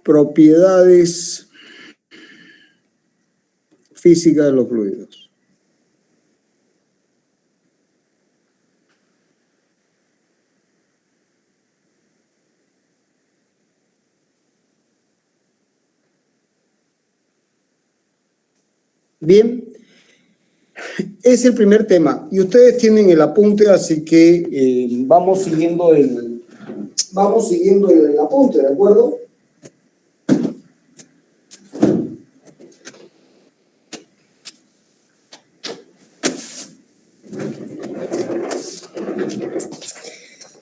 propiedades físicas de los fluidos. Bien, es el primer tema y ustedes tienen el apunte, así que vamos siguiendo el apunte, ¿de acuerdo?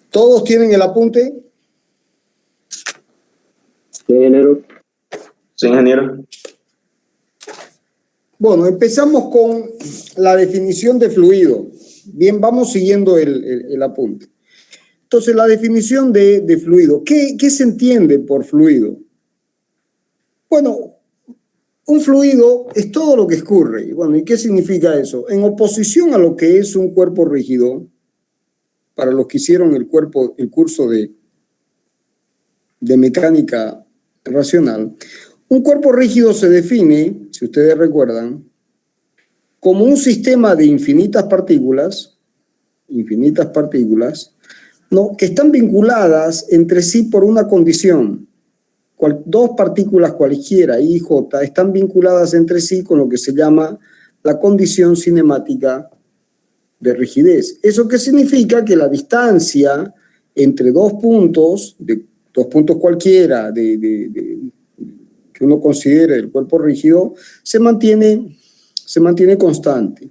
¿Todos tienen el apunte? Sí, ingeniero. Sí, ingeniero. Bueno, empezamos con la definición de fluido. Bien, vamos siguiendo el apunte. Entonces, la definición de fluido. ¿Qué se entiende por fluido? Bueno, un fluido es todo lo que escurre. Y bueno, ¿y qué significa eso? En oposición a lo que es un cuerpo rígido, para los que hicieron el curso de mecánica racional, un cuerpo rígido se define, si ustedes recuerdan, como un sistema de infinitas partículas, ¿no?, que están vinculadas entre sí por una condición. Dos partículas cualquiera, I y J, están vinculadas entre sí con lo que se llama la condición cinemática de rigidez. ¿Eso qué significa? Que la distancia entre dos puntos cualquiera que uno considere el cuerpo rígido se mantiene constante.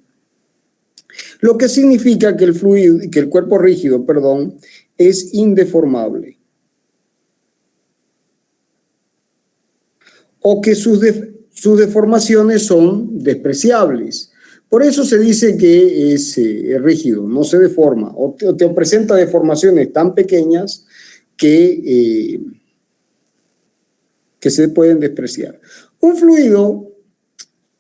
Lo que significa que el cuerpo rígido, es indeformable. O que sus deformaciones son despreciables. Por eso se dice que es rígido, no se deforma, o te presenta deformaciones tan pequeñas que se pueden despreciar. Un fluido,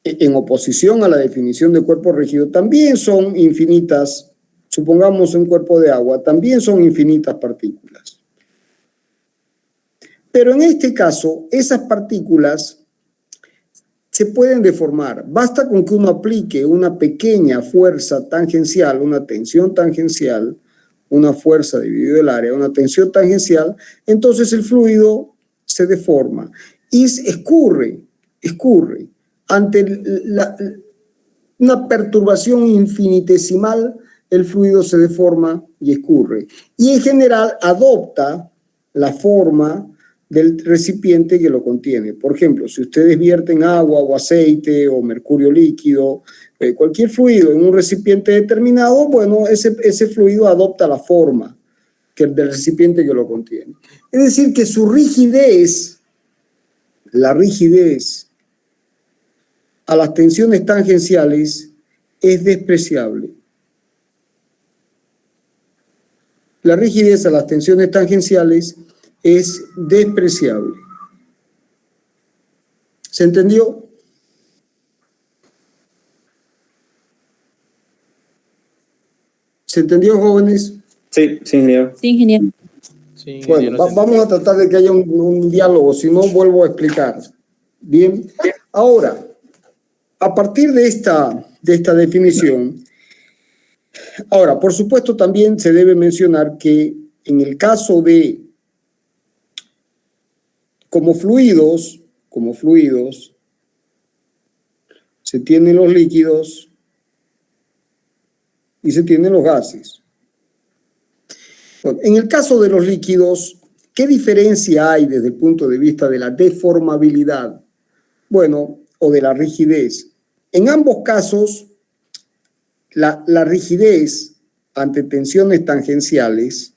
en oposición a la definición de cuerpo rígido, también son infinitas, supongamos un cuerpo de agua, también son infinitas partículas. Pero en este caso, esas partículas se pueden deformar. Basta con que uno aplique una pequeña fuerza tangencial, una tensión tangencial, una fuerza dividido el área, una tensión tangencial, entonces el fluido se deforma y escurre. Ante una perturbación infinitesimal, el fluido se deforma y escurre. Y en general adopta la forma del recipiente que lo contiene. Por ejemplo, si ustedes vierten agua o aceite o mercurio líquido, cualquier fluido en un recipiente determinado, bueno, ese fluido adopta la forma del recipiente que lo contiene. Es decir, que su rigidez, la rigidez a las tensiones tangenciales es despreciable. La rigidez a las tensiones tangenciales es despreciable. ¿Se entendió? ¿Se entendió, jóvenes? Sí, ingeniero. Sí, ingeniero. Sí, Bueno, vamos a tratar de que haya un diálogo, si no vuelvo a explicar. Bien, ahora, a partir de esta definición, ahora, por supuesto, también se debe mencionar que en el caso de como fluidos, se tienen los líquidos y se tienen los gases. Bueno, en el caso de los líquidos, ¿qué diferencia hay desde el punto de vista de la deformabilidad? Bueno, o de la rigidez. En ambos casos, la rigidez ante tensiones tangenciales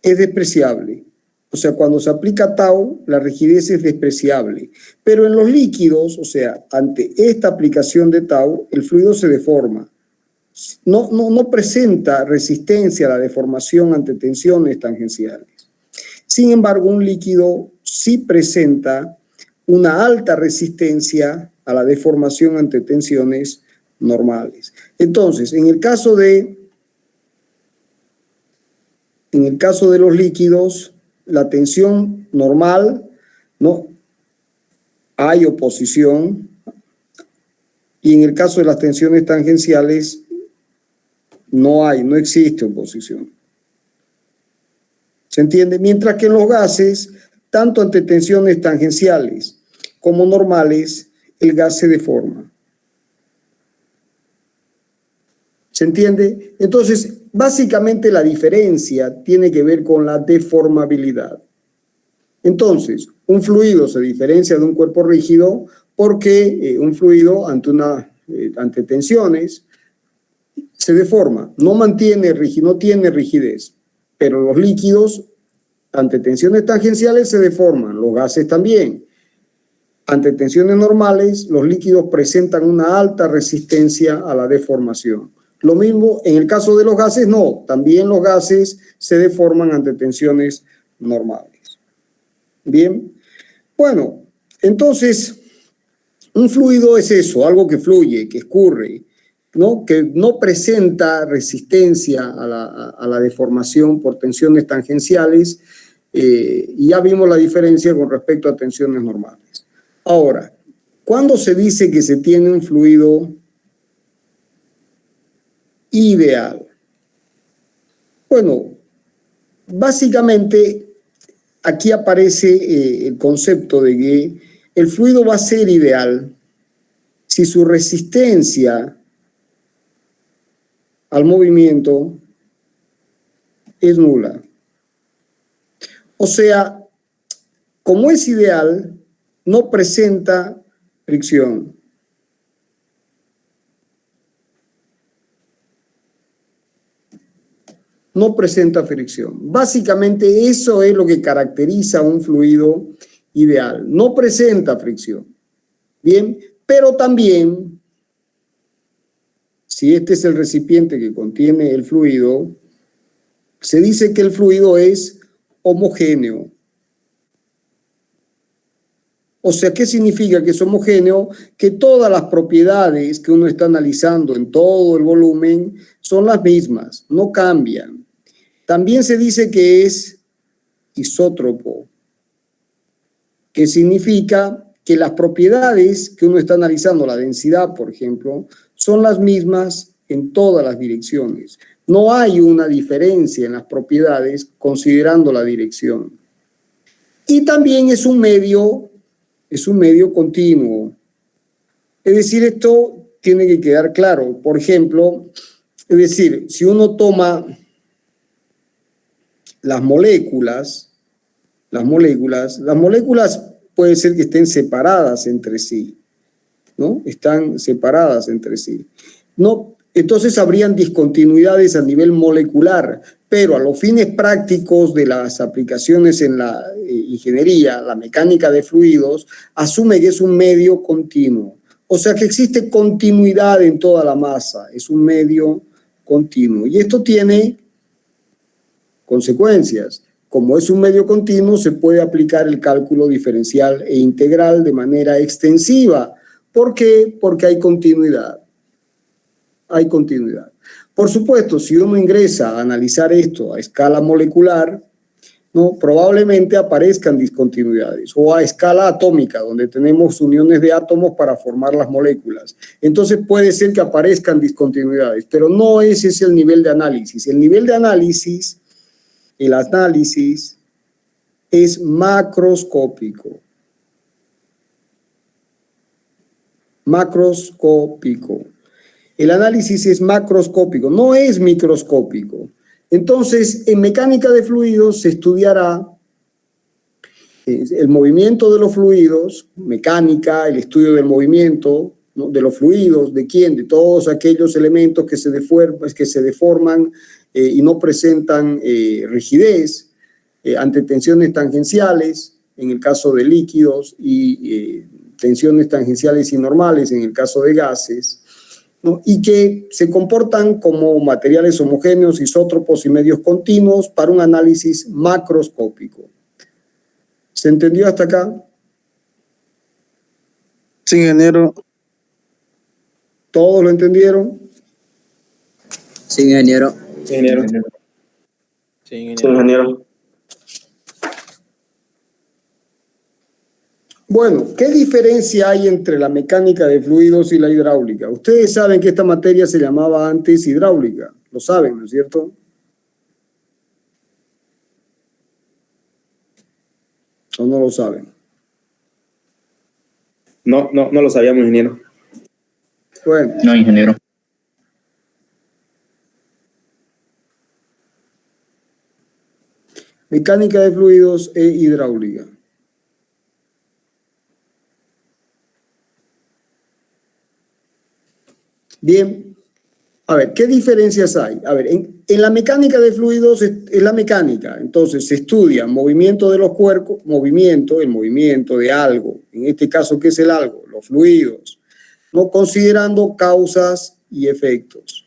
es despreciable. O sea, cuando se aplica tau, la rigidez es despreciable. Pero en los líquidos, o sea, ante esta aplicación de tau, el fluido se deforma. No presenta resistencia a la deformación ante tensiones tangenciales. Sin embargo, un líquido sí presenta una alta resistencia a la deformación ante tensiones normales. Entonces, en el caso de los líquidos, la tensión normal ¿no? Hay oposición, y en el caso de las tensiones tangenciales no existe oposición. ¿Se entiende? Mientras que en los gases, tanto ante tensiones tangenciales como normales, el gas se deforma. ¿Se entiende? Entonces, básicamente la diferencia tiene que ver con la deformabilidad. Entonces, un fluido se diferencia de un cuerpo rígido porque un fluido ante tensiones se deforma, no tiene rigidez, pero los líquidos ante tensiones tangenciales se deforman, los gases también. Ante tensiones normales, los líquidos presentan una alta resistencia a la deformación. Lo mismo en el caso de los gases, no, también los gases se deforman ante tensiones normales. Bien, bueno, entonces, un fluido es eso, algo que fluye, que escurre, ¿no? Que no presenta resistencia a la deformación por tensiones tangenciales, y ya vimos la diferencia con respecto a tensiones normales. Ahora, ¿cuándo se dice que se tiene un fluido ideal? Bueno, básicamente aquí aparece el concepto de que el fluido va a ser ideal si su resistencia al movimiento es nula. O sea, como es ideal, no presenta fricción. No presenta fricción. Básicamente eso es lo que caracteriza a un fluido ideal. No presenta fricción. Bien, pero también, si este es el recipiente que contiene el fluido, se dice que el fluido es homogéneo. O sea, ¿qué significa que es homogéneo? Que todas las propiedades que uno está analizando en todo el volumen son las mismas, no cambian. También se dice que es isótropo, que significa que las propiedades que uno está analizando, la densidad, por ejemplo, son las mismas en todas las direcciones. No hay una diferencia en las propiedades considerando la dirección. Y también es un medio continuo. Es decir, esto tiene que quedar claro. Por ejemplo, es decir, si uno toma las moléculas puede ser que estén separadas entre sí, ¿no? Están separadas entre sí. No, entonces habrían discontinuidades a nivel molecular, pero a los fines prácticos de las aplicaciones en la ingeniería, la mecánica de fluidos, asume que es un medio continuo. O sea que existe continuidad en toda la masa, es un medio continuo. Y esto tiene consecuencias. Como es un medio continuo, se puede aplicar el cálculo diferencial e integral de manera extensiva. ¿Por qué? Porque hay continuidad. Hay continuidad. Por supuesto, si uno ingresa a analizar esto a escala molecular, ¿no? Probablemente aparezcan discontinuidades, o a escala atómica, donde tenemos uniones de átomos para formar las moléculas. Entonces puede ser que aparezcan discontinuidades, pero no ese es el nivel de análisis. El nivel de análisis, el análisis es macroscópico. Macroscópico. El análisis es macroscópico, no es microscópico. Entonces, en mecánica de fluidos se estudiará el movimiento de los fluidos, mecánica, el estudio del movimiento, ¿no? De los fluidos, ¿de quién? De todos aquellos elementos que se deforman y no presentan rigidez ante tensiones tangenciales, en el caso de líquidos, y tensiones tangenciales y normales en el caso de gases, ¿no? Y que se comportan como materiales homogéneos, isótropos y medios continuos para un análisis macroscópico. ¿Se entendió hasta acá? Sí, ingeniero. ¿Todos lo entendieron? Sí, ingeniero. Sí, ingeniero. Sí, ingeniero. Sí, ingeniero. Bueno, ¿qué diferencia hay entre la mecánica de fluidos y la hidráulica? Ustedes saben que esta materia se llamaba antes hidráulica, lo saben, ¿no es cierto? ¿O no lo saben? No lo sabíamos, ingeniero. Bueno, No, ingeniero. mecánica de fluidos e hidráulica. Bien, a ver, ¿qué diferencias hay? A ver, en la mecánica de fluidos es la mecánica, entonces se estudia movimiento de los cuerpos, el movimiento de algo, en este caso, ¿qué es el algo? Los fluidos, no considerando causas y efectos.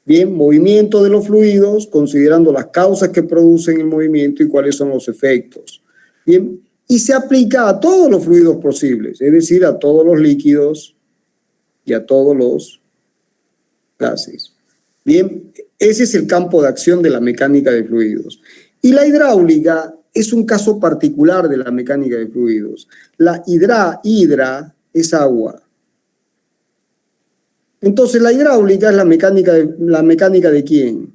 Bien, movimiento de los fluidos, considerando las causas que producen el movimiento y cuáles son los efectos. Bien, y se aplica a todos los fluidos posibles, es decir, a todos los líquidos y a todos los gases. Bien, ese es el campo de acción de la mecánica de fluidos. Y la hidráulica es un caso particular de la mecánica de fluidos. La hidra es agua. Entonces, la hidráulica es la mecánica de ¿quién?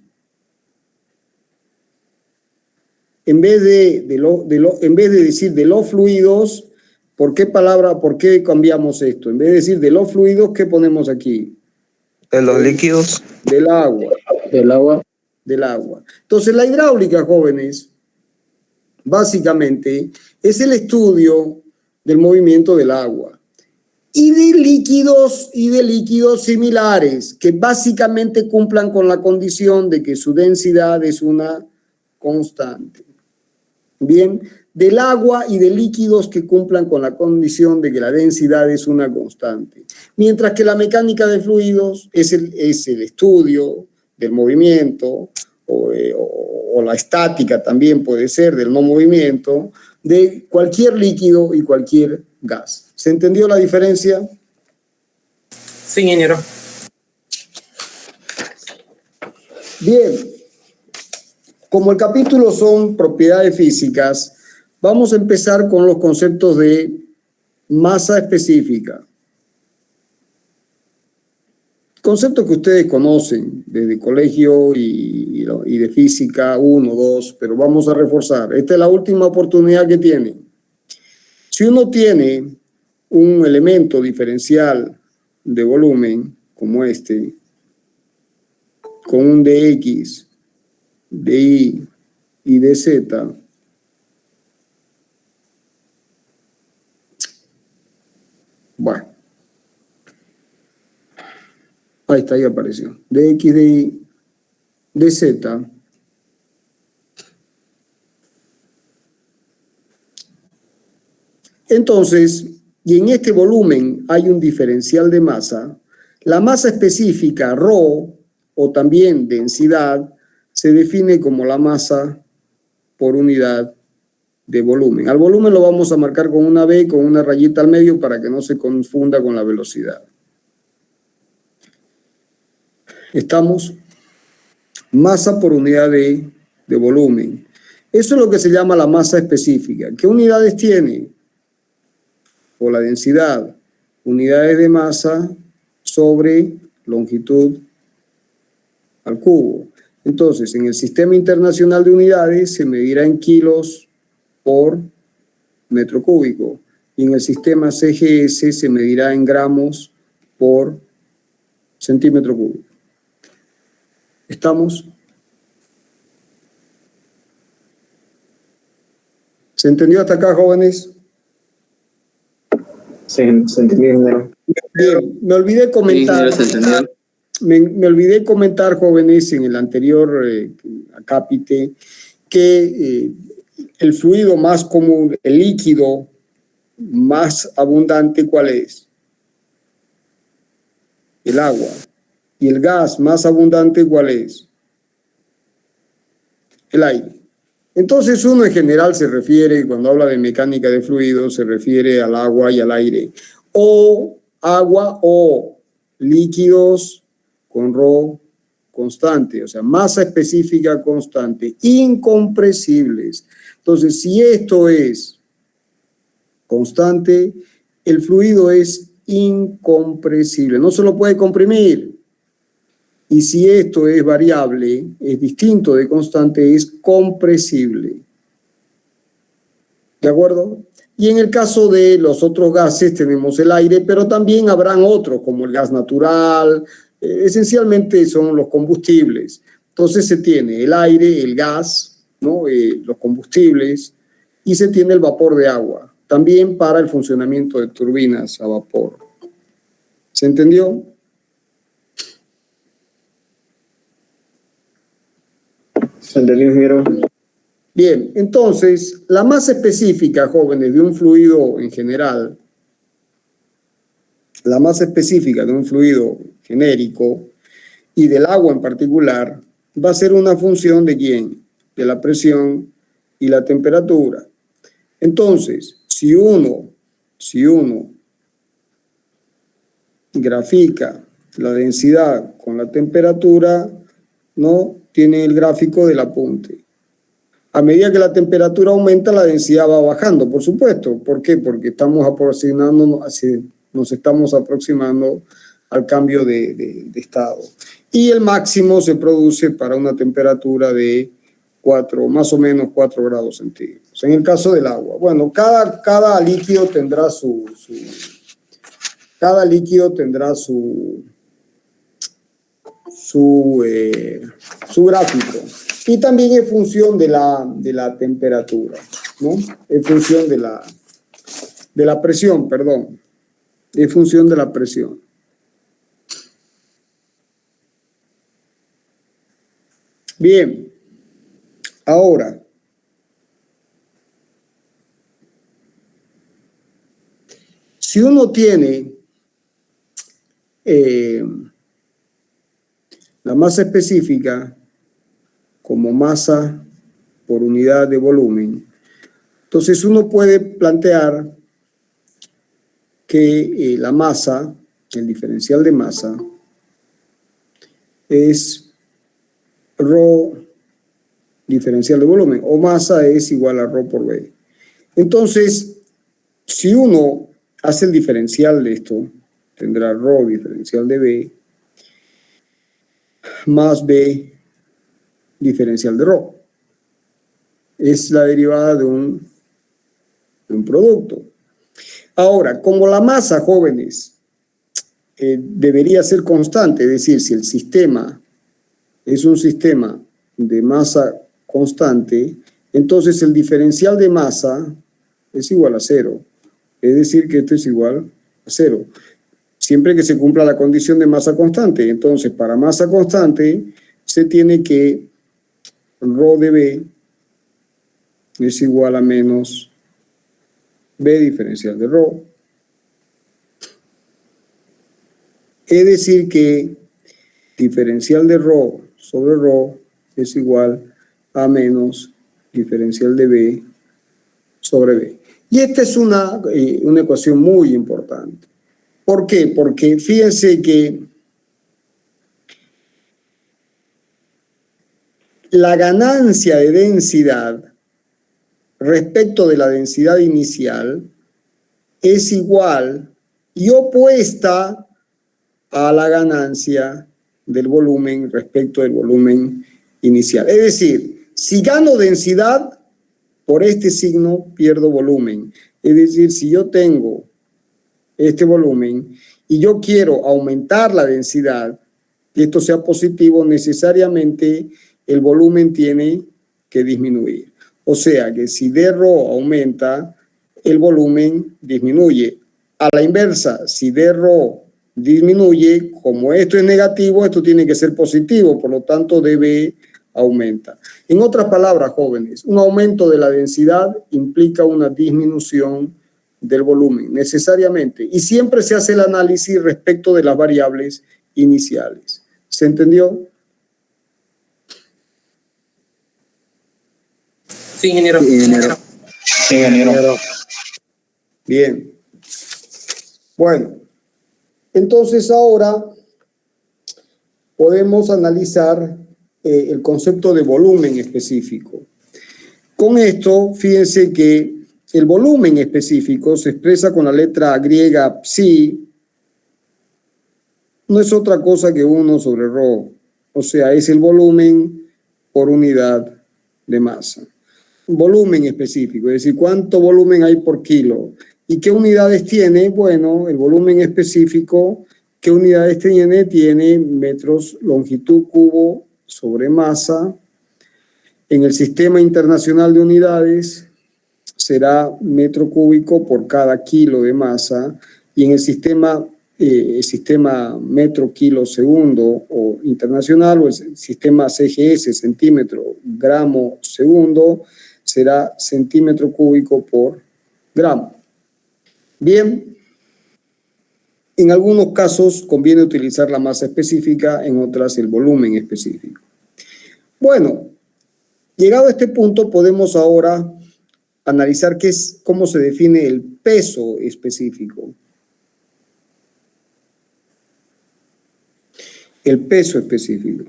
En vez de decir de los fluidos, ¿por qué cambiamos esto? En vez de decir de los fluidos, ¿qué ponemos aquí? De los líquidos. Del agua. Del agua. Del agua. Entonces, la hidráulica, jóvenes, básicamente es el estudio del movimiento del agua y de líquidos similares que básicamente cumplan con la condición de que su densidad es una constante. Bien, del agua y de líquidos que cumplan con la condición de que la densidad es una constante. Mientras que la mecánica de fluidos es el estudio del movimiento o la estática también puede ser del no movimiento de cualquier líquido y cualquier gas. ¿Se entendió la diferencia? Sí, ingeniero. Bien, como el capítulo son propiedades físicas, vamos a empezar con los conceptos de masa específica. Conceptos que ustedes conocen desde colegio y de física 1, 2, pero vamos a reforzar. Esta es la última oportunidad que tienen. Si uno tiene un elemento diferencial de volumen como este, con un dx, dy y dz, bueno, ahí está, ahí apareció, dx, dy, dz, entonces, y en este volumen hay un diferencial de masa, la masa específica ρ o también densidad se define como la masa por unidad de volumen. Al volumen lo vamos a marcar con una B, con una rayita al medio para que no se confunda con la velocidad. Estamos, masa por unidad de volumen. Eso es lo que se llama la masa específica. ¿Qué unidades tiene? O la densidad, unidades de masa sobre longitud al cubo. Entonces, en el Sistema Internacional de Unidades se medirá en kilos por metro cúbico y en el sistema CGS se medirá en gramos por centímetro cúbico. ¿Estamos? ¿Se entendió hasta acá, jóvenes? Se entendió, ingeniero. Bien, me olvidé comentar. Sí, ingeniero, se entendió. Me olvidé comentar, jóvenes, en el anterior acápite, que el fluido más común, el líquido más abundante, ¿cuál es? El agua. ¿Y el gas más abundante, cuál es? El aire. Entonces uno en general se refiere, cuando habla de mecánica de fluidos, se refiere al agua y al aire. O agua o líquidos con ρ constante, o sea, masa específica constante, incompresibles. Entonces, si esto es constante, el fluido es incompresible, no se lo puede comprimir. Y si esto es variable, es distinto de constante, es compresible. ¿De acuerdo? Y en el caso de los otros gases tenemos el aire, pero también habrán otros, como el gas natural, esencialmente son los combustibles. Entonces se tiene el aire, el gas, ¿no? Los combustibles, y se tiene el vapor de agua, también para el funcionamiento de turbinas a vapor. ¿Se entendió? ¿Se entendió, ingeniero? Bien, entonces, la masa específica, jóvenes, de un fluido en general, la masa específica de un fluido genérico y del agua en particular, va a ser una función de ¿quién? De la presión y la temperatura. Entonces, si uno grafica la densidad con la temperatura, ¿no? Tiene el gráfico del apunte. A medida que la temperatura aumenta, la densidad va bajando, por supuesto. ¿Por qué? Porque nos estamos aproximando al cambio de estado. Y el máximo se produce para una temperatura de más o menos 4 grados centígrados. En el caso del agua, bueno, cada líquido tendrá su gráfico. Y también es función de la temperatura, ¿no? Es función de la presión, perdón. Es función de la presión. Bien. Ahora, si uno tiene la masa específica como masa por unidad de volumen, entonces uno puede plantear que la masa, el diferencial de masa, es ρ diferencial de volumen, o masa es igual a ρ por B. Entonces, si uno hace el diferencial de esto, tendrá ρ diferencial de B más B diferencial de ρ. Es la derivada de un producto. Ahora, como la masa, jóvenes, debería ser constante, es decir, si el sistema es un sistema de masa constante, entonces el diferencial de masa es igual a 0. Es decir, que esto es igual a 0. Siempre que se cumpla la condición de masa constante. Entonces, para masa constante, se tiene que ρ de B es igual a menos B diferencial de ρ. Es decir, que diferencial de ρ sobre ρ es igual a menos diferencial de B sobre B. Y esta es una ecuación muy importante. ¿Por qué? Porque fíjense que la ganancia de densidad respecto de la densidad inicial es igual y opuesta a la ganancia del volumen respecto del volumen inicial. Es decir, si gano densidad, por este signo pierdo volumen. Es decir, si yo tengo este volumen y yo quiero aumentar la densidad, que esto sea positivo, necesariamente el volumen tiene que disminuir. O sea que si dρ aumenta, el volumen disminuye. A la inversa, si dρ disminuye, como esto es negativo, esto tiene que ser positivo, por lo tanto dB aumenta. En otras palabras, jóvenes, un aumento de la densidad implica una disminución del volumen, necesariamente. Y siempre se hace el análisis respecto de las variables iniciales. ¿Se entendió? Sí, ingeniero. Sí, ingeniero. Sí, ingeniero. Bien. Bueno, entonces ahora podemos analizar el concepto de volumen específico. Con esto, fíjense que el volumen específico se expresa con la letra griega psi, no es otra cosa que 1 sobre ρ, o sea, es el volumen por unidad de masa. Volumen específico, es decir, cuánto volumen hay por kilo. ¿Y qué unidades tiene? Bueno, el volumen específico, ¿qué unidades tiene? Tiene metros longitud cubo sobre masa. En el sistema internacional de unidades será metro cúbico por cada kilo de masa, y en el sistema metro kilo segundo o internacional, o el sistema CGS, centímetro gramo segundo, será centímetro cúbico por gramo. Bien, en algunos casos conviene utilizar la masa específica, en otras el volumen específico. Bueno, llegado a este punto podemos ahora analizar cómo se define el peso específico. El peso específico.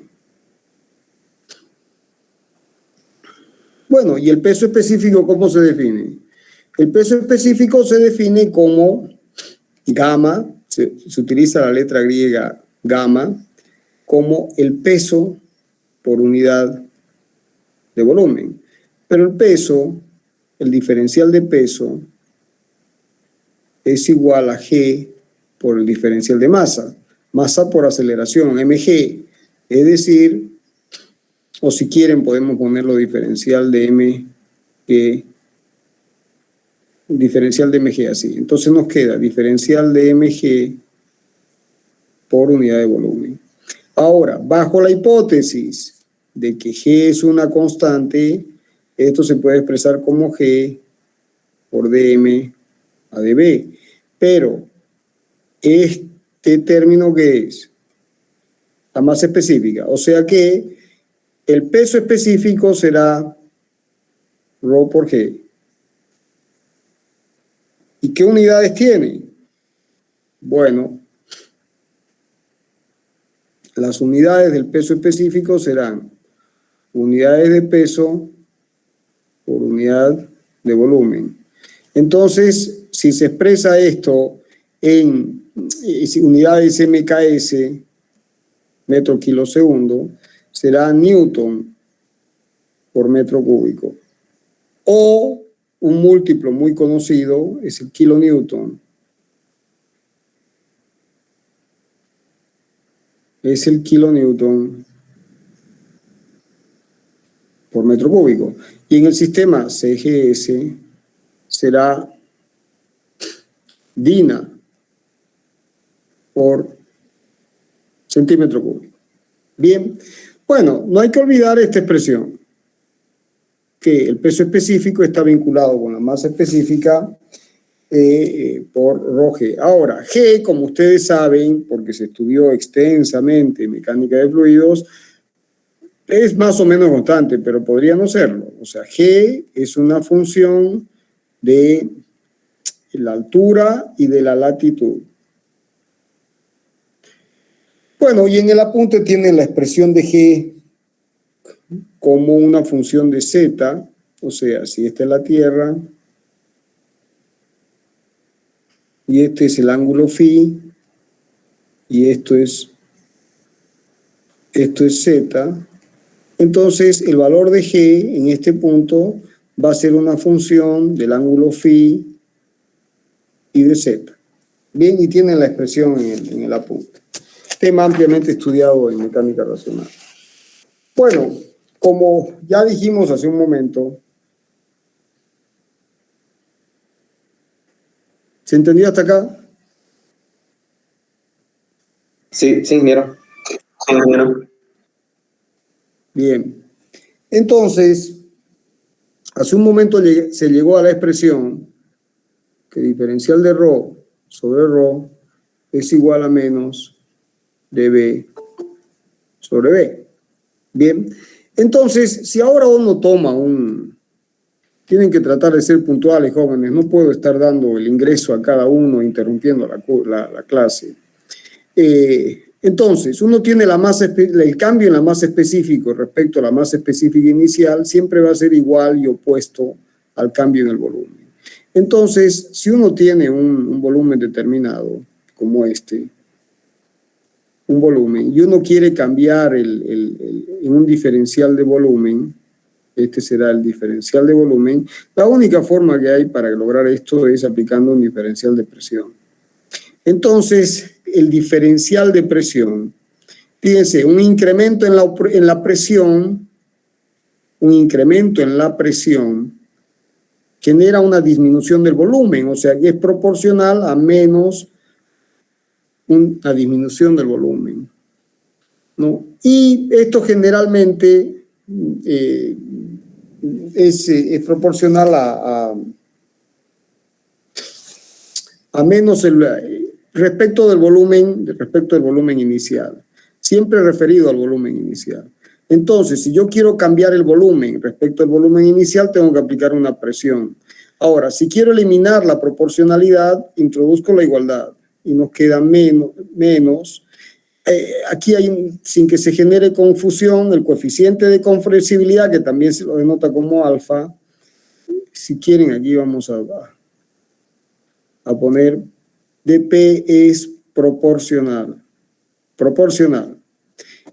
Bueno, ¿y el peso específico cómo se define? El peso específico se define como gamma, se utiliza la letra griega gamma, como el peso por unidad de volumen. Pero el peso, el diferencial de peso, es igual a G por el diferencial de masa. Masa por aceleración, mg, es decir, o si quieren podemos ponerlo diferencial de mg, diferencial de mg así. Entonces nos queda diferencial de mg por unidad de volumen. Ahora, bajo la hipótesis de que g es una constante, esto se puede expresar como g por dm a db. Pero este término que es la masa específica, o sea que el peso específico será ρ por g. ¿Y qué unidades tiene? Bueno, las unidades del peso específico serán unidades de peso por unidad de volumen. Entonces, si se expresa esto en unidades MKS, metro kilo segundo, será newton por metro cúbico. O un múltiplo muy conocido es el kilonewton. Es el kilonewton por metro cúbico. Y en el sistema CGS será dina por centímetro cúbico. Bien, bueno, no hay que olvidar esta expresión, que el peso específico está vinculado con la masa específica por ρg. Ahora, G, como ustedes saben, porque se estudió extensamente en mecánica de fluidos, es más o menos constante, pero podría no serlo. O sea, G es una función de la altura y de la latitud. Bueno, y en el apunte tienen la expresión de G como una función de Z, o sea, si esta es la Tierra y este es el ángulo phi y esto es Z, entonces el valor de G en este punto va a ser una función del ángulo phi y de Z. Bien, y tienen la expresión en el apunte. Tema ampliamente estudiado en mecánica racional. Bueno, como ya dijimos hace un momento, ¿se entendió hasta acá? Sí, ingeniero. Sí, ingeniero. Bien. Entonces, hace un momento se llegó a la expresión que diferencial de ρ sobre ρ es igual a menos dB sobre B. Bien. Entonces, si ahora uno toma tienen que tratar de ser puntuales, jóvenes, no puedo estar dando el ingreso a cada uno, interrumpiendo la clase. Entonces, uno tiene el cambio en la masa específica respecto a la masa específica inicial, siempre va a ser igual y opuesto al cambio en el volumen. Entonces, si uno tiene un volumen determinado, como este, un volumen, y uno quiere cambiar en un diferencial de volumen, este será el diferencial de volumen, la única forma que hay para lograr esto es aplicando un diferencial de presión. Entonces, el diferencial de presión, fíjense, un incremento en la presión, genera una disminución del volumen, o sea que es proporcional a menos una disminución del volumen, ¿no? Y esto generalmente es proporcional a menos respecto del volumen inicial, siempre referido al volumen inicial. Entonces, si yo quiero cambiar el volumen respecto al volumen inicial, tengo que aplicar una presión. Ahora, si quiero eliminar la proporcionalidad, introduzco la igualdad y nos queda menos. Aquí hay, sin que se genere confusión, el coeficiente de compresibilidad, que también se lo denota como alfa. Si quieren, aquí vamos a poner dP es proporcional.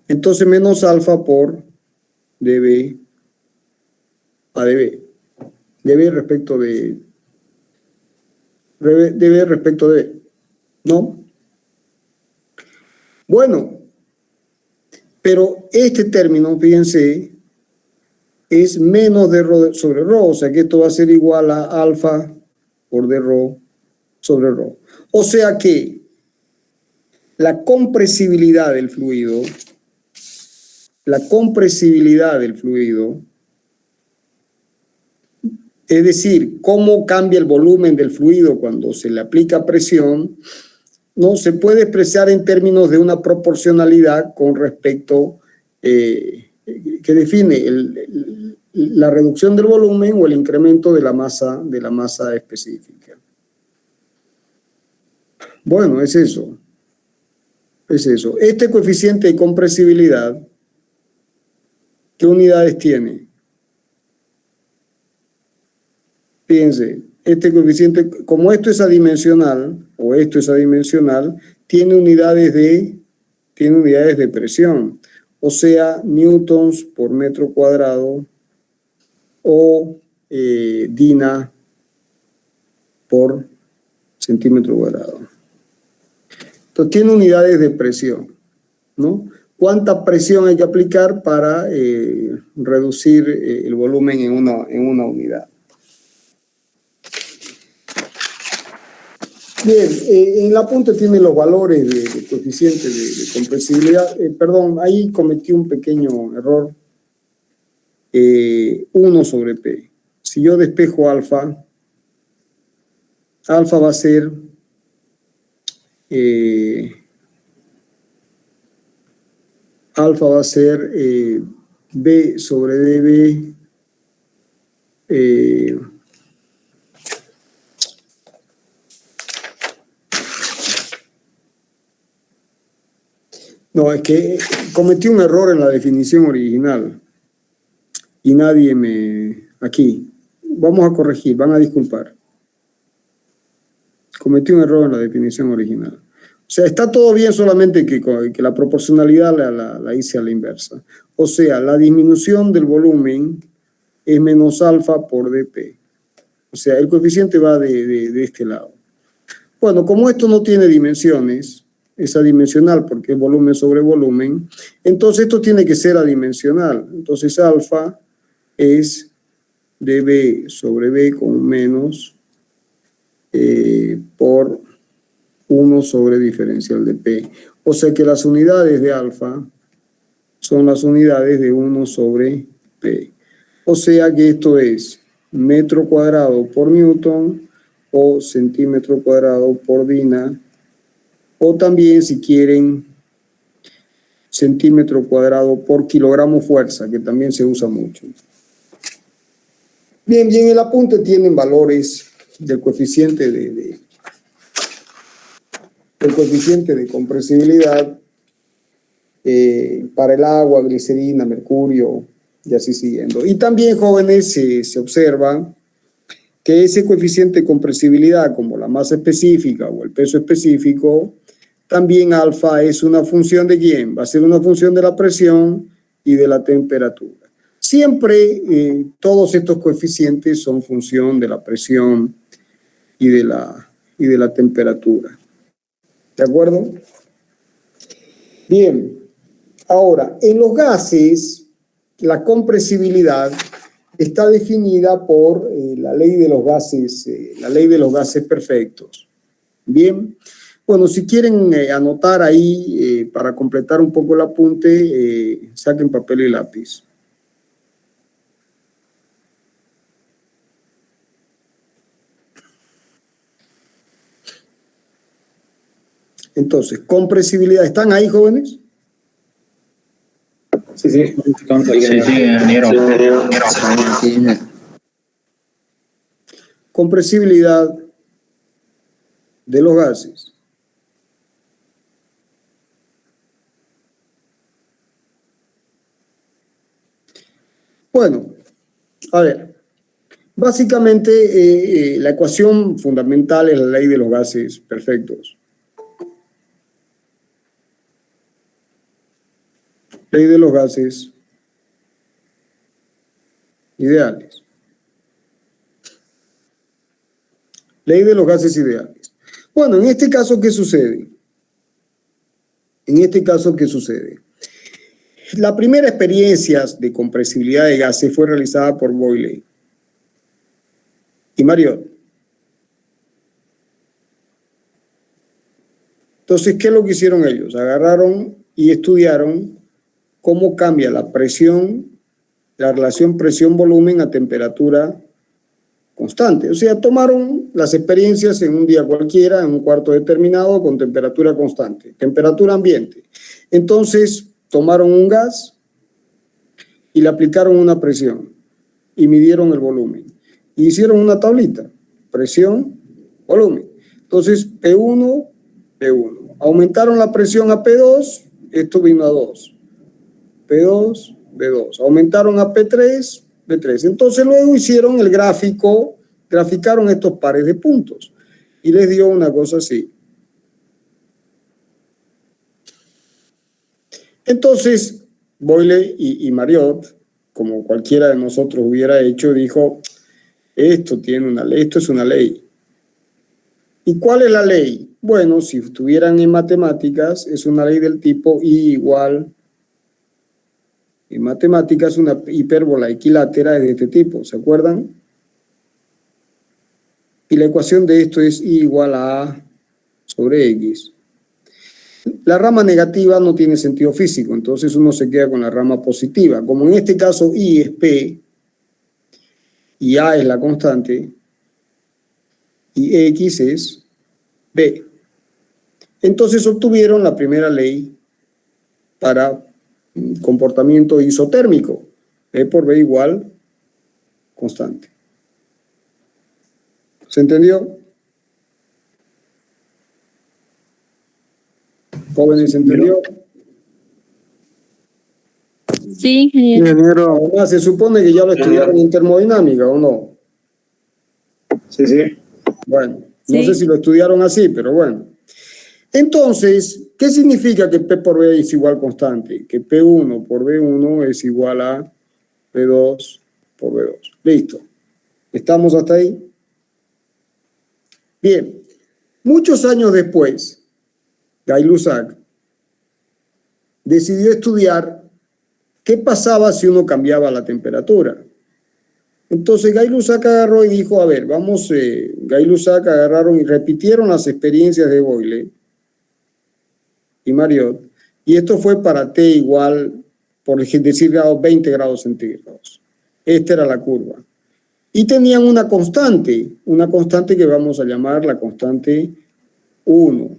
Entonces, menos alfa por dB a dB. dB respecto de ¿no? Bueno, pero este término, fíjense, es menos de ρ sobre ρ, o sea que esto va a ser igual a alfa por d ρ sobre ρ. O sea que la compresibilidad del fluido, es decir, cómo cambia el volumen del fluido cuando se le aplica presión, no se puede expresar en términos de una proporcionalidad con respecto que define la reducción del volumen o el incremento de la masa específica. Bueno, es eso. Este coeficiente de compresibilidad, ¿qué unidades tiene? Fíjense, este coeficiente, como esto es adimensional, tiene unidades de presión, o sea, newtons por metro cuadrado o DINA por centímetro cuadrado. Entonces tiene unidades de presión, ¿no? ¿Cuánta presión hay que aplicar para reducir el volumen en una unidad? Bien, en la punta tiene los valores de coeficiente de compresibilidad. Perdón, ahí cometí un pequeño error. 1 sobre P. Si yo despejo alfa va a ser B sobre dB no, es que cometí un error en la definición original y nadie aquí, vamos a corregir, van a disculpar. Cometí un error en la definición original. O sea, está todo bien, solamente que la proporcionalidad la hice a la inversa. O sea, la disminución del volumen es menos alfa por dP. O sea, el coeficiente va de este lado. Bueno, como esto no tiene dimensiones, es adimensional porque es volumen sobre volumen, entonces esto tiene que ser adimensional. Entonces alfa es dB sobre B con menos por 1 sobre diferencial de P. O sea que las unidades de alfa son las unidades de 1 sobre P. O sea que esto es metro cuadrado por newton o centímetro cuadrado por DINA, o también, si quieren, centímetro cuadrado por kilogramo fuerza, que también se usa mucho. Bien, el apunte tienen valores del coeficiente del coeficiente de compresibilidad para el agua, glicerina, mercurio, y así siguiendo. Y también, jóvenes, se observa que ese coeficiente de compresibilidad, como la masa específica o el peso específico, también alfa es una función de ¿quién? Va a ser una función de la presión y de la temperatura. Siempre todos estos coeficientes son función de la presión y de la temperatura. ¿De acuerdo? Bien. Ahora, en los gases, la compresibilidad está definida por la ley de los gases perfectos. Bien. Bueno, si quieren anotar ahí para completar un poco el apunte, saquen papel y lápiz. Entonces, compresibilidad. ¿Están ahí, jóvenes? Sí, sí. ingeniero. Sí, ingeniero. Compresibilidad de los gases. Bueno, a ver, básicamente la ecuación fundamental es la ley de los gases perfectos. Ley de los gases ideales. Ley de los gases ideales. Bueno, en este caso, ¿qué sucede? ¿Qué sucede? La primera experiencia de compresibilidad de gases fue realizada por Boyle y Marriott. Entonces, ¿qué es lo que hicieron ellos? Agarraron y estudiaron cómo cambia la presión, la relación presión-volumen a temperatura constante. O sea, tomaron las experiencias en un día cualquiera, en un cuarto determinado, con temperatura constante, temperatura ambiente. Entonces, tomaron un gas y le aplicaron una presión y midieron el volumen. Y hicieron una tablita, presión, volumen. Entonces, P1, P1. Aumentaron la presión a P2, esto vino a 2. P2, B2. Aumentaron a P3, B3. Entonces luego hicieron el gráfico, graficaron estos pares de puntos y les dio una cosa así. Entonces, Boyle y Marriott, como cualquiera de nosotros hubiera hecho, dijo, esto tiene una ley, esto es una ley. ¿Y cuál es la ley? Bueno, si estuvieran en matemáticas, es una ley del tipo I igual. En matemáticas, una hipérbola equilátera es de este tipo, ¿se acuerdan? Y la ecuación de esto es I igual a A sobre X. La rama negativa no tiene sentido físico, entonces uno se queda con la rama positiva. Como en este caso I es P y A es la constante y X es B. Entonces obtuvieron la primera ley para comportamiento isotérmico. E por B igual constante. ¿Se entendió? Jóvenes, ¿se entendió? Sí, ingeniero. Además, se supone que ya lo estudiaron en termodinámica, ¿o no? Sí, sí. Bueno, no Sí. sé si lo estudiaron así, pero bueno. Entonces, ¿qué significa que P por B es igual constante? Que P1 por B1 es igual a P2 por B2. Listo. ¿Estamos hasta ahí? Bien. Muchos años después, Gay-Lussac decidió estudiar qué pasaba si uno cambiaba la temperatura. Entonces Gay-Lussac agarró y dijo, a ver, vamos, Gay-Lussac agarraron y repitieron las experiencias de Boyle y Marriott, y esto fue para T igual, por decir grados, 20 grados centígrados. Esta era la curva. Y tenían una constante que vamos a llamar la constante 1.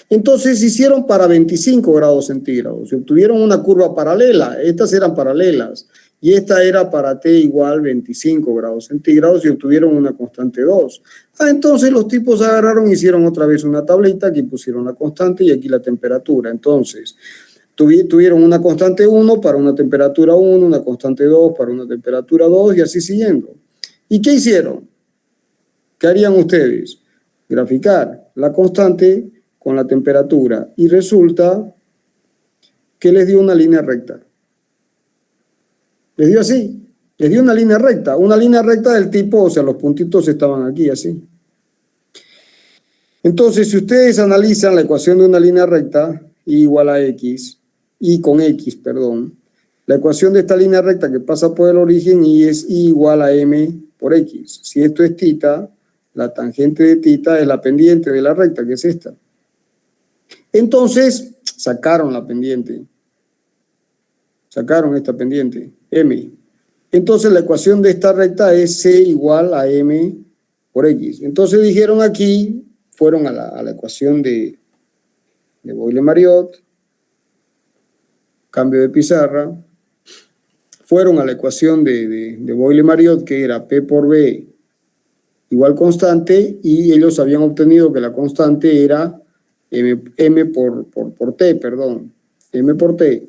Entonces hicieron para 25 grados centígrados, y obtuvieron una curva paralela, estas eran paralelas, y esta era para T igual 25 grados centígrados y obtuvieron una constante 2. Entonces los tipos agarraron y hicieron otra vez una tablita, aquí pusieron la constante y aquí la temperatura. Entonces tuvieron una constante 1 para una temperatura 1, una constante 2 para una temperatura 2 y así siguiendo. ¿Y qué hicieron? ¿Qué harían ustedes? Graficar la constante con la temperatura. Y resulta que les dio una línea recta. Les dio así. Les dio una línea recta. Una línea recta del tipo, o sea, los puntitos estaban aquí, así. Entonces, si ustedes analizan la ecuación de una línea recta, y igual a x, y con x, perdón, la ecuación de esta línea recta que pasa por el origen y es y igual a m por x. Si esto es θ, la tangente de θ es la pendiente de la recta, que es esta. Entonces, sacaron la pendiente. Sacaron esta pendiente, m. Entonces, la ecuación de esta recta es c igual a m por x. Entonces, dijeron aquí, fueron a la ecuación de Boyle-Mariotte, cambio de pizarra, fueron a la ecuación de Boyle-Mariotte, que era P por B igual constante, y ellos habían obtenido que la constante era M por T, perdón, M por T.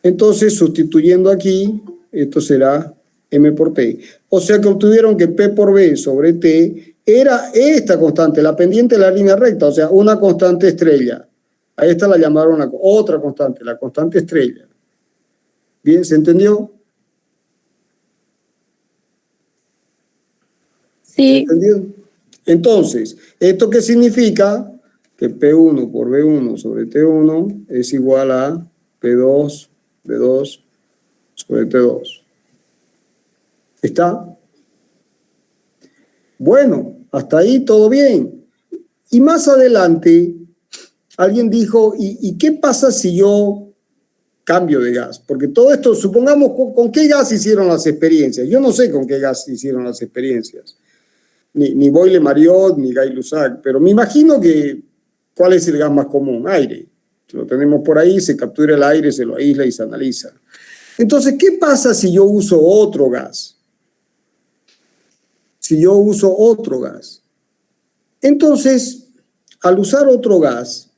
Entonces, sustituyendo aquí, esto será M por T. O sea que obtuvieron que P por B sobre T era esta constante, la pendiente de la línea recta, o sea, una constante estrella. A esta la llamaron otra constante, la constante estrella. ¿Bien? ¿Se entendió? Sí. ¿Se entendió? Entonces, ¿esto qué significa? Que P1 por B1 sobre T1 es igual a P2, B2 sobre T2. ¿Está? Bueno, hasta ahí todo bien. Y más adelante, alguien dijo, ¿y qué pasa si yo cambio de gas? Porque todo esto, supongamos, ¿con qué gas hicieron las experiencias? Yo no sé con qué gas hicieron las experiencias. Ni Boyle-Mariotte, ni Gay-Lussac, pero me imagino que, ¿cuál es el gas más común? Aire. Lo tenemos por ahí, se captura el aire, se lo aísla y se analiza. Entonces, ¿qué pasa si yo uso otro gas? Si yo uso otro gas. Entonces, al usar otro gas,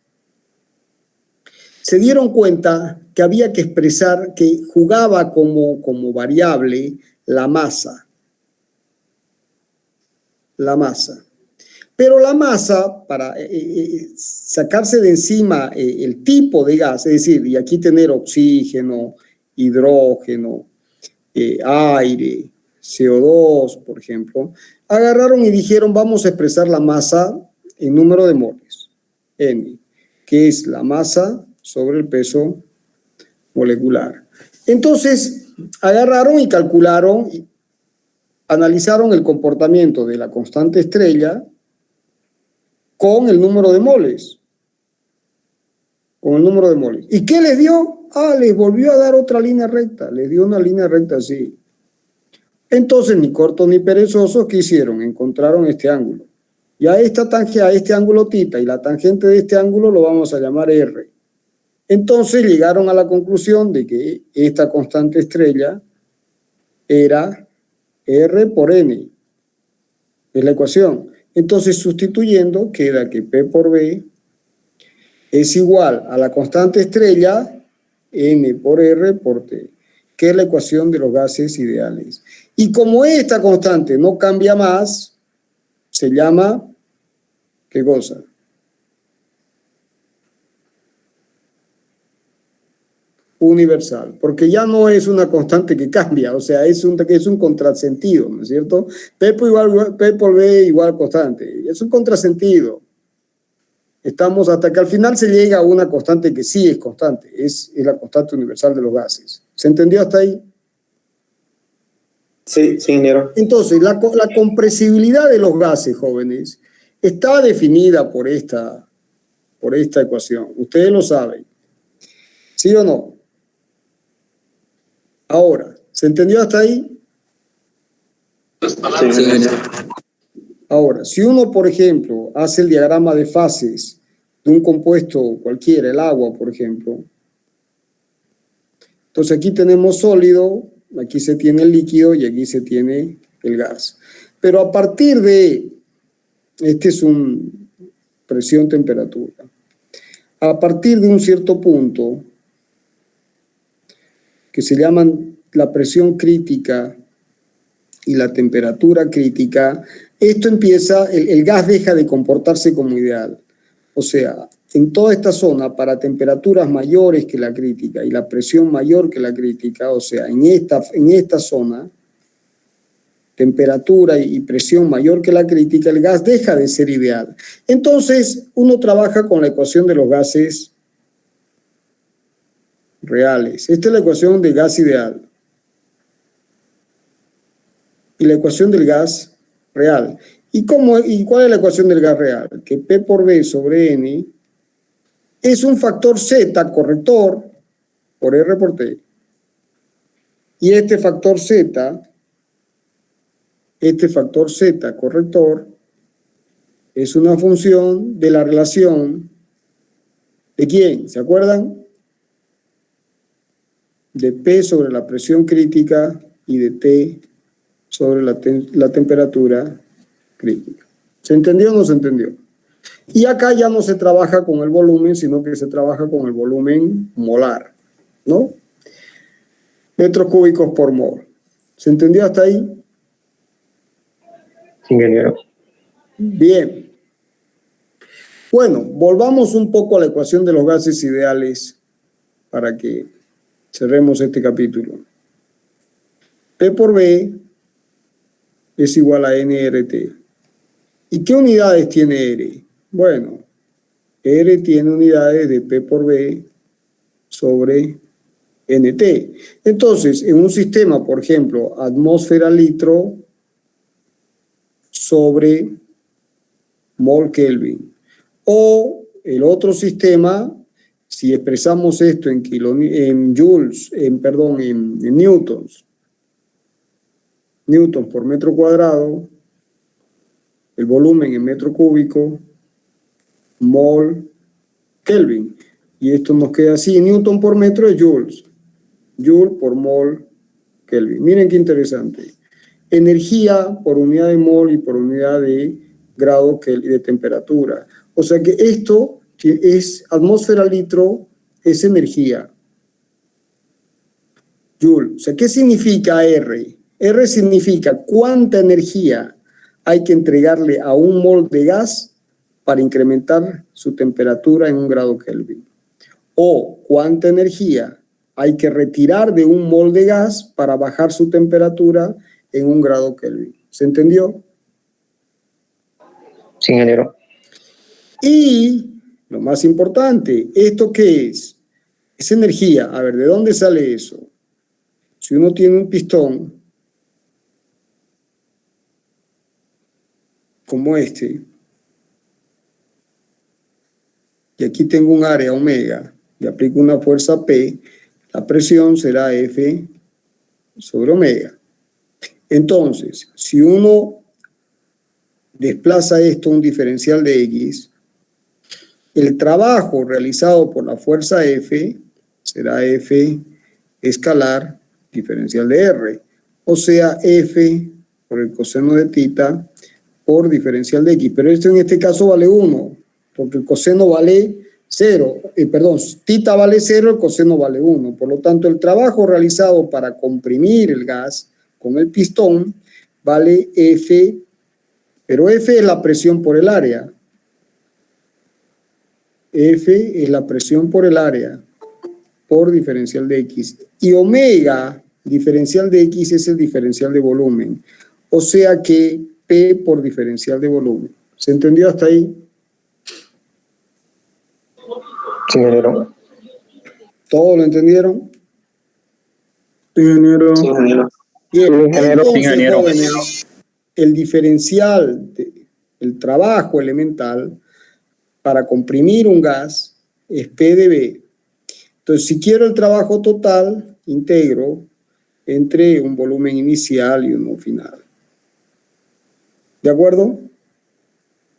se dieron cuenta que había que expresar, que jugaba como variable la masa. La masa. Pero la masa, para sacarse de encima el tipo de gas, es decir, y aquí tener oxígeno, hidrógeno, aire, CO2, por ejemplo, agarraron y dijeron, vamos a expresar la masa en número de moles, N, que es la masa sobre el peso molecular. Entonces, agarraron y calcularon, analizaron el comportamiento de la constante estrella con el número de moles. Con el número de moles. ¿Y qué les dio? Les volvió a dar otra línea recta. Les dio una línea recta así. Entonces, ni cortos ni perezosos, ¿qué hicieron? Encontraron este ángulo. Y a este ángulo θ y la tangente de este ángulo lo vamos a llamar R. Entonces llegaron a la conclusión de que esta constante estrella era R por N. Es la ecuación. Entonces, sustituyendo, queda que P por B es igual a la constante estrella N por R por T, que es la ecuación de los gases ideales. Y como esta constante no cambia más, se llama, ¿qué cosa? Universal, porque ya no es una constante que cambia, o sea, es un contrasentido, ¿no es cierto? P por B igual constante, es un contrasentido. Estamos hasta que al final se llega a una constante que sí es constante, es la constante universal de los gases. ¿Se entendió hasta ahí? Sí, ingeniero. Entonces, la compresibilidad de los gases, jóvenes, está definida por esta ecuación. Ustedes lo saben. ¿Sí o no? Ahora, ¿se entendió hasta ahí? Sí. Ahora, si uno, por ejemplo, hace el diagrama de fases de un compuesto cualquiera, el agua, por ejemplo, entonces aquí tenemos sólido, aquí se tiene el líquido y aquí se tiene el gas. Pero a partir de, este es un presión-temperatura, a partir de un cierto punto, que se llaman la presión crítica y la temperatura crítica, esto empieza, el gas deja de comportarse como ideal. O sea, en toda esta zona, para temperaturas mayores que la crítica y la presión mayor que la crítica, o sea, en esta zona, temperatura y presión mayor que la crítica, el gas deja de ser ideal. Entonces, uno trabaja con la ecuación de los gases reales. Esta es la ecuación del gas ideal. Y la ecuación del gas real. ¿Y cuál es la ecuación del gas real? Que P por B sobre N es un factor Z corrector por R por T. Y este factor Z corrector es una función de la relación ¿de quién? ¿Se acuerdan? De P sobre la presión crítica y de T sobre la temperatura crítica. ¿Se entendió o no se entendió? Y acá ya no se trabaja con el volumen, sino que se trabaja con el volumen molar, ¿no? Metros cúbicos por mol. ¿Se entendió hasta ahí? Sí, ingeniero. Bien. Bueno, volvamos un poco a la ecuación de los gases ideales para que cerremos este capítulo. P por B es igual a nRT. ¿Y qué unidades tiene R? Bueno, R tiene unidades de P por B sobre NT. Entonces, en un sistema, por ejemplo, atmósfera-litro sobre mol Kelvin. O el otro sistema, si expresamos esto en joules, en newtons, newtons por metro cuadrado, el volumen en metro cúbico, mol Kelvin. Y esto nos queda así, newton por metro es joules, joule por mol Kelvin. Miren qué interesante. Energía por unidad de mol y por unidad de grado de temperatura. O sea que esto es atmósfera litro, es energía. Joule. O sea, ¿qué significa R? R significa cuánta energía hay que entregarle a un mol de gas para incrementar su temperatura en 1 grado Kelvin. O cuánta energía hay que retirar de un mol de gas para bajar su temperatura en 1 grado Kelvin. ¿Se entendió? Sí, ingeniero. Y lo más importante, ¿esto qué es? Es energía. A ver, ¿de dónde sale eso? Si uno tiene un pistón como este, y aquí tengo un área omega, y aplico una fuerza P, la presión será F sobre omega. Entonces, si uno desplaza esto a un diferencial de X, el trabajo realizado por la fuerza F será F escalar diferencial de R, o sea, F por el coseno de tita por diferencial de X, pero esto en este caso vale 1, porque el coseno vale 0, tita vale 0, el coseno vale 1, por lo tanto el trabajo realizado para comprimir el gas con el pistón vale F, pero F es la presión por el área. F es la presión por el área por diferencial de X. Y omega, diferencial de X, es el diferencial de volumen. O sea que P por diferencial de volumen. ¿Se entendió hasta ahí? Sí, ingeniero. ¿Todos lo entendieron? Sí, ingeniero. Sí, ingeniero. Bien, entonces, ingeniero. jóvenes, el diferencial, el trabajo elemental para comprimir un gas es P de B. Entonces, si quiero el trabajo total, integro entre un volumen inicial y uno final. ¿De acuerdo?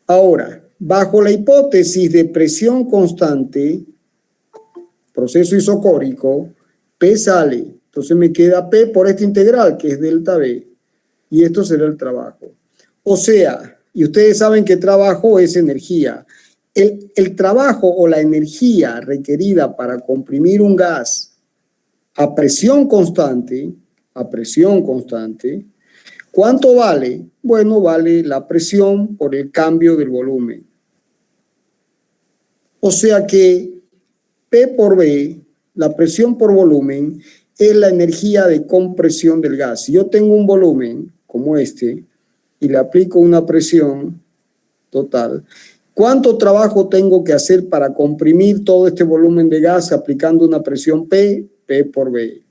Ahora, bajo la hipótesis de presión constante, proceso isocórico, P sale. Entonces me queda P por esta integral, que es delta B. Y esto será el trabajo. O sea, y ustedes saben que trabajo es energía. El trabajo o la energía requerida para comprimir un gas a presión constante, ¿Cuánto vale? Bueno, vale la presión por el cambio del volumen. O sea que P por V, la presión por volumen, es la energía de compresión del gas. Si yo tengo un volumen como este y le aplico una presión total, ¿cuánto trabajo tengo que hacer para comprimir todo este volumen de gas aplicando una presión P? P por V.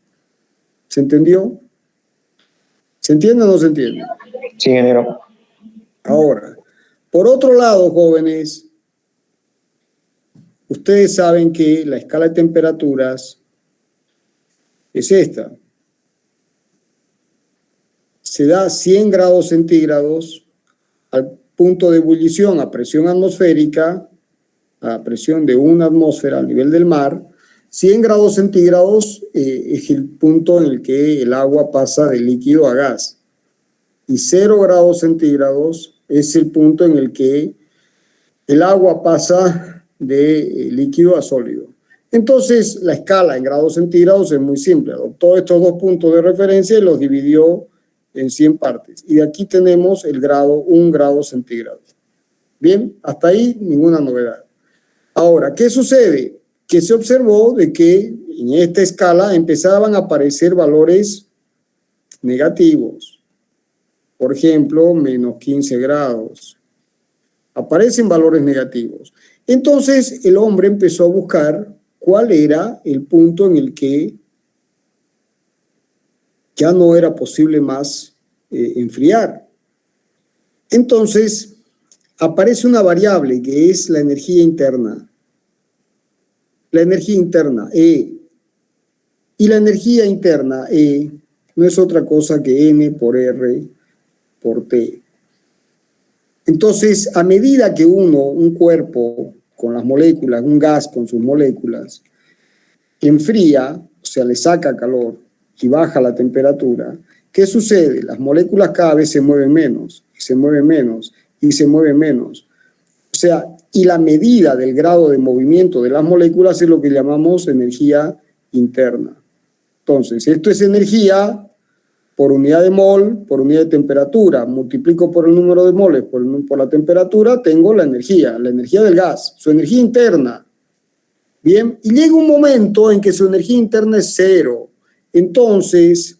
¿Se entendió? ¿Se entiende o no se entiende? Sí, ingeniero. Ahora, por otro lado, jóvenes, ustedes saben que la escala de temperaturas es esta. Se da 100 grados centígrados al punto de ebullición a presión atmosférica, a presión de una atmósfera al nivel del mar. 100 grados centígrados es el punto en el que el agua pasa de líquido a gas. Y 0 grados centígrados es el punto en el que el agua pasa de líquido a sólido. Entonces, la escala en grados centígrados es muy simple. Adoptó estos dos puntos de referencia y los dividió en 100 partes. Y de aquí tenemos el grado, 1 grado centígrado. Bien, hasta ahí ninguna novedad. Ahora, ¿qué sucede? Que se observó de que en esta escala empezaban a aparecer valores negativos. Por ejemplo, menos 15 grados. Aparecen valores negativos. Entonces, el hombre empezó a buscar cuál era el punto en el que ya no era posible más enfriar. Entonces, aparece una variable que es la energía interna. La energía interna, E. Y la energía interna, E, no es otra cosa que N por R por T. Entonces, a medida que un cuerpo con las moléculas, un gas con sus moléculas, enfría, o sea, le saca calor y baja la temperatura, ¿qué sucede? Las moléculas cada vez se mueven menos, y se mueven menos, y se mueven menos. O sea, y la medida del grado de movimiento de las moléculas es lo que llamamos energía interna. Entonces, esto es energía por unidad de mol, por unidad de temperatura. Multiplico por el número de moles por la temperatura, tengo la energía del gas, su energía interna. Bien, y llega un momento en que su energía interna es cero. Entonces,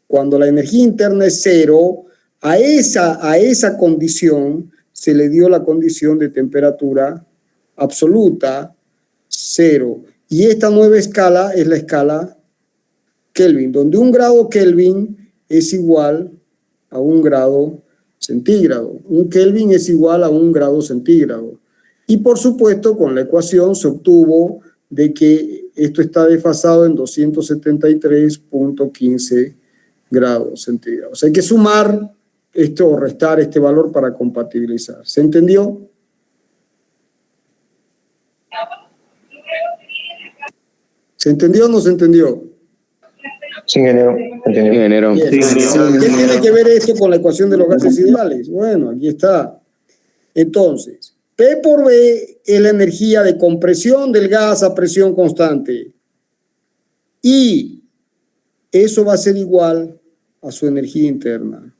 cuando la energía interna es cero, a esa condición se le dio la condición de temperatura absoluta, cero. Y esta nueva escala es la escala Kelvin, donde 1 grado Kelvin es igual a 1 grado centígrado. 1 Kelvin es igual a 1 grado centígrado. Y por supuesto, con la ecuación se obtuvo de que esto está desfasado en 273.15 grados centígrados. Hay que sumar esto o restar este valor para compatibilizar. ¿Se entendió? ¿Se entendió o no se entendió? Sí, ingeniero. Ingeniero. ¿Qué tiene que ver esto con la ecuación de los gases ideales? Bueno, aquí está. Entonces, P por V es la energía de compresión del gas a presión constante. Y eso va a ser igual a su energía interna.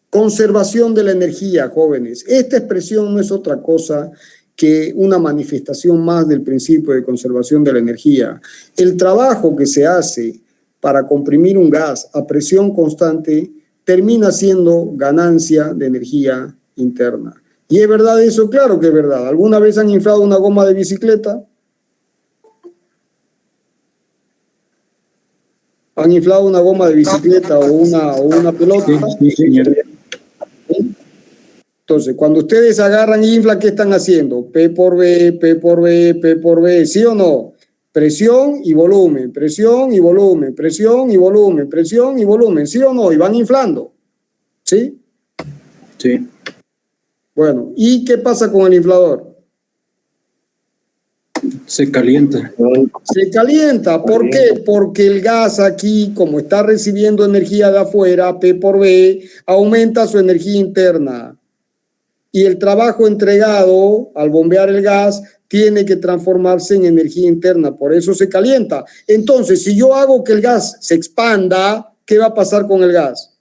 Conservación de la energía, jóvenes. Esta expresión no es otra cosa que una manifestación más del principio de conservación de la energía. El trabajo que se hace para comprimir un gas a presión constante termina siendo ganancia de energía interna. ¿Y es verdad eso? Claro que es verdad. ¿Alguna vez han inflado una goma de bicicleta? ¿Han inflado una goma de bicicleta o una pelota? Sí, señor. Entonces, cuando ustedes agarran e inflan, ¿qué están haciendo? P por V, P por V, P por V, ¿sí o no? Presión y volumen, presión y volumen, presión y volumen, presión y volumen, ¿sí o no? Y van inflando, ¿sí? Sí. Bueno, ¿y qué pasa con el inflador? Se calienta. Se calienta, ¿por qué? Porque el gas aquí, como está recibiendo energía de afuera, P por V, aumenta su energía interna. Y el trabajo entregado al bombear el gas tiene que transformarse en energía interna, por eso se calienta. Entonces, si yo hago que el gas se expanda, ¿qué va a pasar con el gas?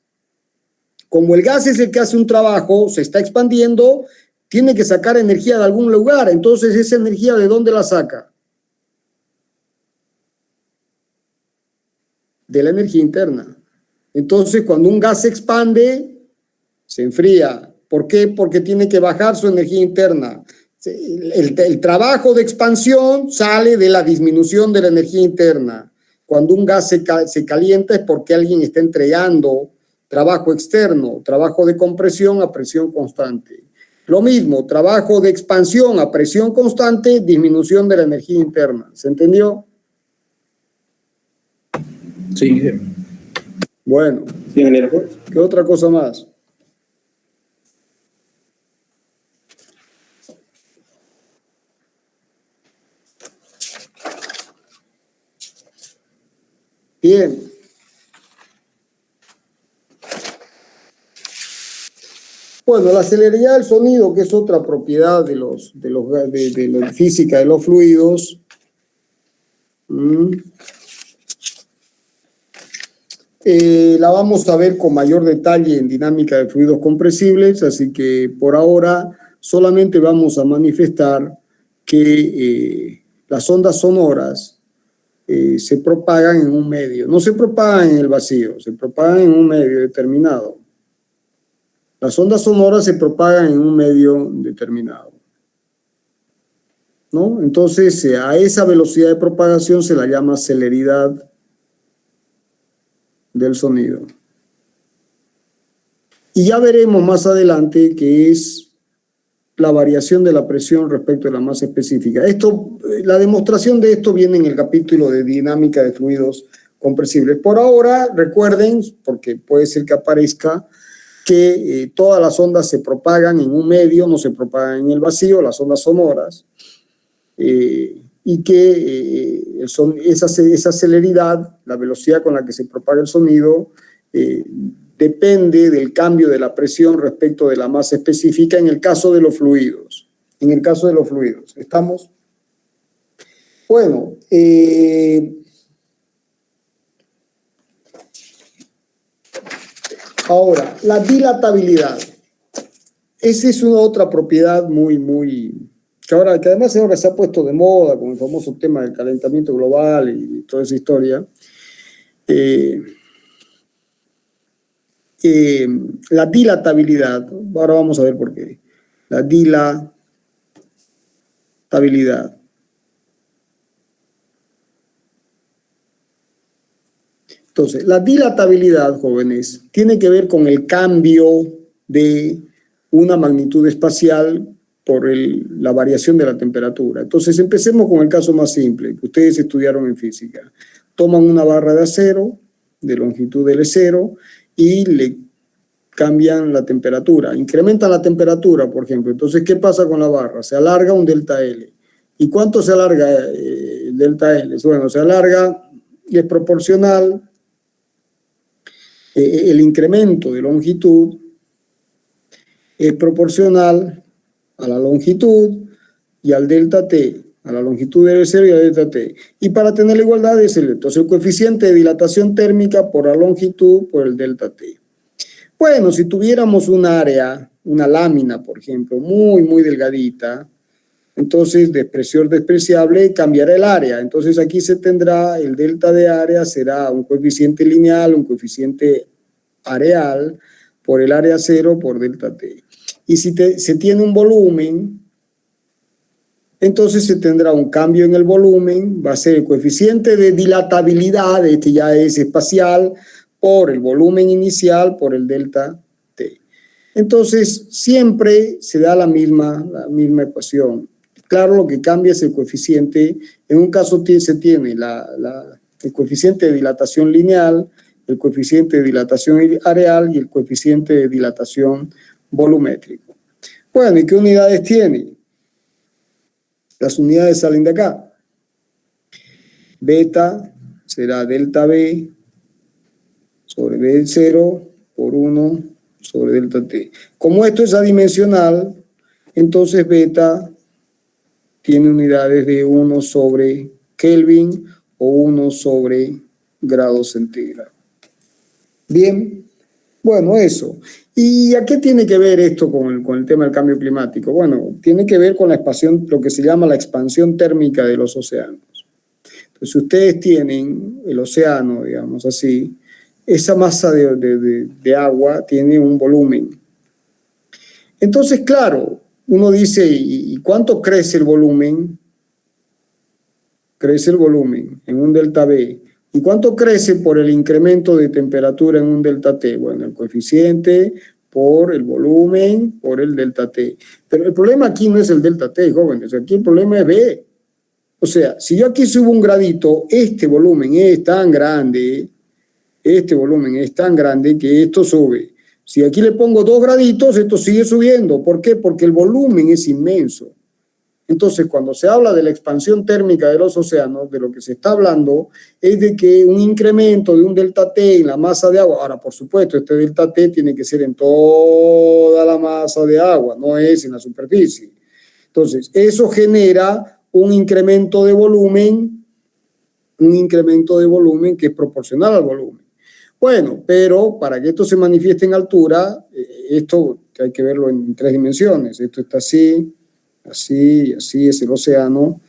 Como el gas es el que hace un trabajo, se está expandiendo, tiene que sacar energía de algún lugar. Entonces, ¿esa energía de dónde la saca? De la energía interna. Entonces, cuando un gas se expande, se enfría. ¿Por qué? Porque tiene que bajar su energía interna. El trabajo de expansión sale de la disminución de la energía interna. Cuando un gas se calienta es porque alguien está entregando trabajo externo, trabajo de compresión a presión constante. Lo mismo, trabajo de expansión a presión constante, disminución de la energía interna. ¿Se entendió? Sí. Bueno, Sí, ingeniero. ¿qué otra cosa más? Bien. Bueno, la celeridad del sonido, que es otra propiedad de la física de los fluidos. La vamos a ver con mayor detalle en dinámica de fluidos compresibles, así que por ahora solamente vamos a manifestar que las ondas sonoras se propagan en un medio, no se propagan en el vacío, se propagan en un medio determinado. Las ondas sonoras se propagan en un medio determinado, ¿no? Entonces, a esa velocidad de propagación se la llama celeridad del sonido. Y ya veremos más adelante qué es la variación de la presión respecto a la masa específica. La demostración de esto viene en el capítulo de dinámica de fluidos compresibles. Por ahora, recuerden, porque puede ser que aparezca, que todas las ondas se propagan en un medio, no se propagan en el vacío, las ondas sonoras, y que esa celeridad, la velocidad con la que se propaga el sonido, depende del cambio de la presión respecto de la masa específica en el caso de los fluidos. En el caso de los fluidos. ¿Estamos? Bueno, ahora, la dilatabilidad. Esa es una otra propiedad que además ahora se ha puesto de moda con el famoso tema del calentamiento global y toda esa historia. La dilatabilidad, ahora vamos a ver por qué. La dilatabilidad. Entonces, la dilatabilidad, jóvenes, tiene que ver con el cambio de una magnitud espacial por la variación de la temperatura. Entonces, empecemos con el caso más simple, que ustedes estudiaron en física. Toman una barra de acero de longitud L0 y le cambian la temperatura, incrementan la temperatura, por ejemplo. Entonces, ¿qué pasa con la barra? Se alarga un delta L. ¿Y cuánto se alarga el delta L? Bueno, se alarga y es proporcional. El incremento de longitud es proporcional a la longitud y al delta T, a la longitud del L0 y al delta T. Y para tener la igualdad es entonces el coeficiente de dilatación térmica por la longitud por el delta T. Bueno, si tuviéramos un área, una lámina, por ejemplo, muy delgadita, entonces de presión despreciable cambiará el área. Entonces aquí se tendrá el delta de área, será un coeficiente lineal, un coeficiente areal por el área cero por delta T. Y si se tiene un volumen, entonces se tendrá un cambio en el volumen, va a ser el coeficiente de dilatabilidad, este ya es espacial, por el volumen inicial por el delta T. Entonces siempre se da la misma ecuación. Claro, lo que cambia es el coeficiente. En un caso se tiene el coeficiente de dilatación lineal, el coeficiente de dilatación areal y el coeficiente de dilatación volumétrico. Bueno, ¿y qué unidades tiene? Las unidades salen de acá. Beta será delta B sobre B0 por 1 sobre delta T. Como esto es adimensional, entonces beta tiene unidades de 1 sobre Kelvin o 1 sobre grado centígrado. Bien, bueno, eso. ¿Y a qué tiene que ver esto con el tema del cambio climático? Bueno, tiene que ver con la expansión, lo que se llama la expansión térmica de los océanos. Entonces, si ustedes tienen el océano, digamos así, esa masa de agua tiene un volumen. Entonces, claro, uno dice, ¿y cuánto crece el volumen? Crece el volumen en un delta B. ¿Y cuánto crece por el incremento de temperatura en un delta T? Bueno, el coeficiente por el volumen, por el delta T. Pero el problema aquí no es el delta T, jóvenes, aquí el problema es B. O sea, si yo aquí subo un gradito, este volumen es tan grande, que esto sube. Si aquí le pongo 2 graditos, esto sigue subiendo. ¿Por qué? Porque el volumen es inmenso. Entonces, cuando se habla de la expansión térmica de los océanos, de lo que se está hablando es de que un incremento de un delta T en la masa de agua, ahora, por supuesto, este delta T tiene que ser en toda la masa de agua, no es en la superficie. Entonces, eso genera un incremento de volumen que es proporcional al volumen. Bueno, pero para que esto se manifieste en altura, esto hay que verlo en 3 dimensiones. Esto está así, así, así es el océano,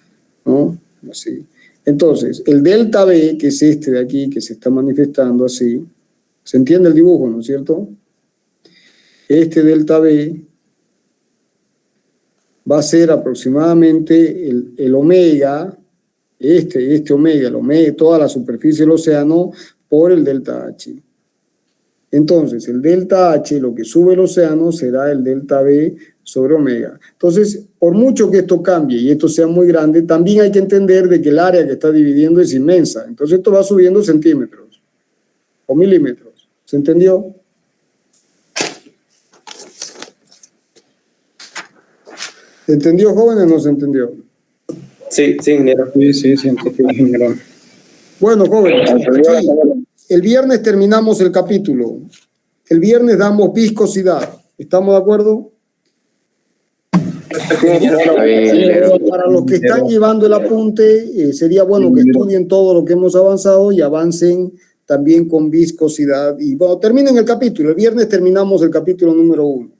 ¿no? Así. Entonces, el delta B, que es este de aquí, que se está manifestando así, ¿se entiende el dibujo, no es cierto? Este delta B va a ser aproximadamente el omega, este omega, el omega, toda la superficie del océano por el delta H. Entonces, el delta H, lo que sube el océano, será el delta B sobre omega. Entonces, por mucho que esto cambie y esto sea muy grande, también hay que entender de que el área que está dividiendo es inmensa. Entonces, esto va subiendo centímetros o milímetros. ¿Se entendió? ¿Se entendió, jóvenes, o no se entendió? Sí, ingeniero. Sí, ingeniero. Bueno, jóvenes, aquí, el viernes terminamos el capítulo. El viernes damos viscosidad. ¿Estamos de acuerdo? Para los que están llevando el apunte, sería bueno que estudien todo lo que hemos avanzado y avancen también con viscosidad. Y bueno, terminen el capítulo. El viernes terminamos el capítulo número 1.